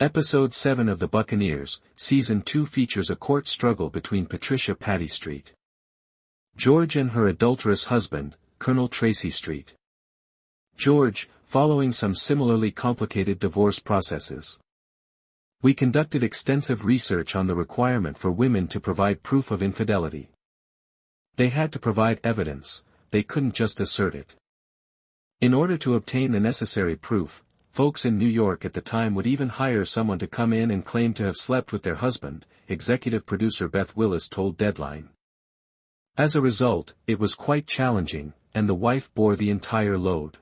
Episode 7 of The Buccaneers, Season 2 features a court struggle between Patricia Patti St. George and her adulterous husband, Colonel Tracy St. George, following some similarly complicated divorce processes. We conducted extensive research on the requirement for women to provide proof of infidelity. They had to provide evidence, they couldn't just assert it. In order to obtain the necessary proof, folks in New York at the time would even hire someone to come in and claim to have slept with their husband, executive producer Beth Willis told Deadline. As a result, it was quite challenging, and the wife bore the entire load.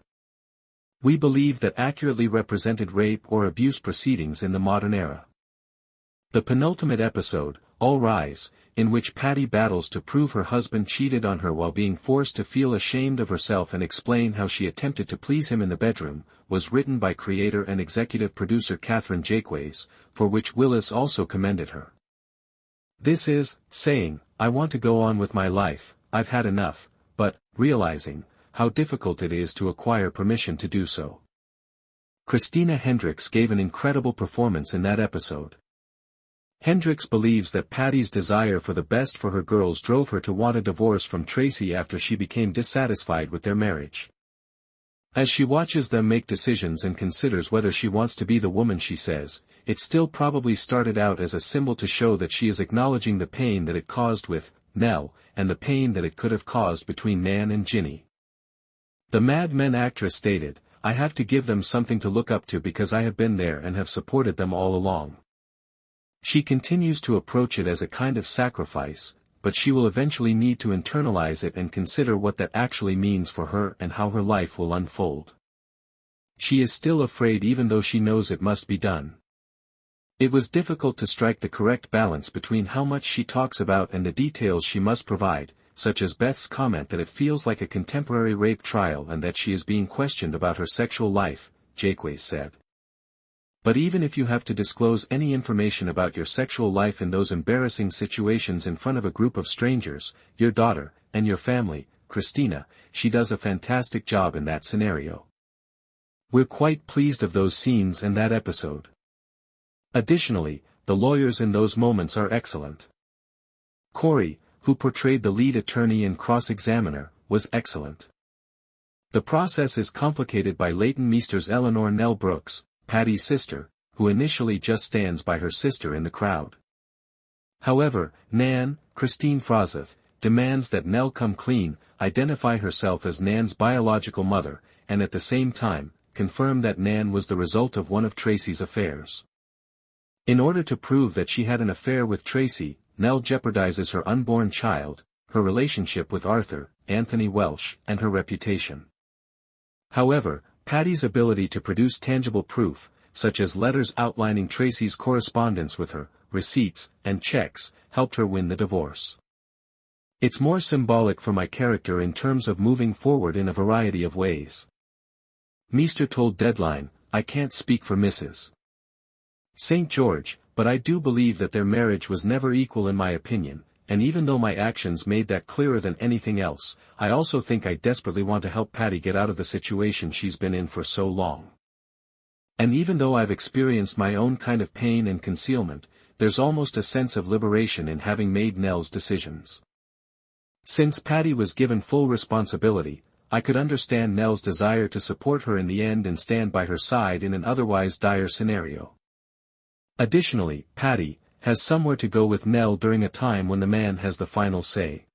We believe that accurately represented rape or abuse proceedings in the modern era. The penultimate episode, All Rise, in which Patti battles to prove her husband cheated on her while being forced to feel ashamed of herself and explain how she attempted to please him in the bedroom, was written by creator and executive producer Katherine Jakeways, for which Willis also commended her. This is, saying, I want to go on with my life, I've had enough, but, realizing, how difficult it is to acquire permission to do so. Christina Hendricks gave an incredible performance in that episode. Hendricks believes that Patti's desire for the best for her girls drove her to want a divorce from Tracy after she became dissatisfied with their marriage. As she watches them make decisions and considers whether she wants to be the woman she says, it still probably started out as a symbol to show that she is acknowledging the pain that it caused with Nell, and the pain that it could have caused between Nan and Ginny. The Mad Men actress stated, I have to give them something to look up to because I have been there and have supported them all along. She continues to approach it as a kind of sacrifice, but she will eventually need to internalize it and consider what that actually means for her and how her life will unfold. She is still afraid even though she knows it must be done. It was difficult to strike the correct balance between how much she talks about and the details she must provide, such as Beth's comment that it feels like a contemporary rape trial and that she is being questioned about her sexual life, Jakeways said. But even if you have to disclose any information about your sexual life in those embarrassing situations in front of a group of strangers, your daughter, and your family, Christina, she does a fantastic job in that scenario. We're quite pleased of those scenes and that episode. Additionally, the lawyers in those moments are excellent. Corey, who portrayed the lead attorney and cross-examiner, was excellent. The process is complicated by Leighton Meester's Eleanor Nell Brooks, Patti's sister, who initially just stands by her sister in the crowd. However, Nan, Christine Frozeth, demands that Nell come clean, identify herself as Nan's biological mother, and at the same time, confirm that Nan was the result of one of Tracy's affairs. In order to prove that she had an affair with Tracy, Nell jeopardizes her unborn child, her relationship with Arthur, Anthony Welsh, and her reputation. However, Patti's ability to produce tangible proof, such as letters outlining Tracy's correspondence with her, receipts, and checks, helped her win the divorce. It's more symbolic for my character in terms of moving forward in a variety of ways. Meester told Deadline, I can't speak for Mrs. St. George, but I do believe that their marriage was never equal in my opinion, and even though my actions made that clearer than anything else, I also think I desperately want to help Patti get out of the situation she's been in for so long. And even though I've experienced my own kind of pain and concealment, there's almost a sense of liberation in having made Nell's decisions. Since Patti was given full responsibility, I could understand Nell's desire to support her in the end and stand by her side in an otherwise dire scenario. Additionally, Patti has somewhere to go with Nell during a time when the man has the final say.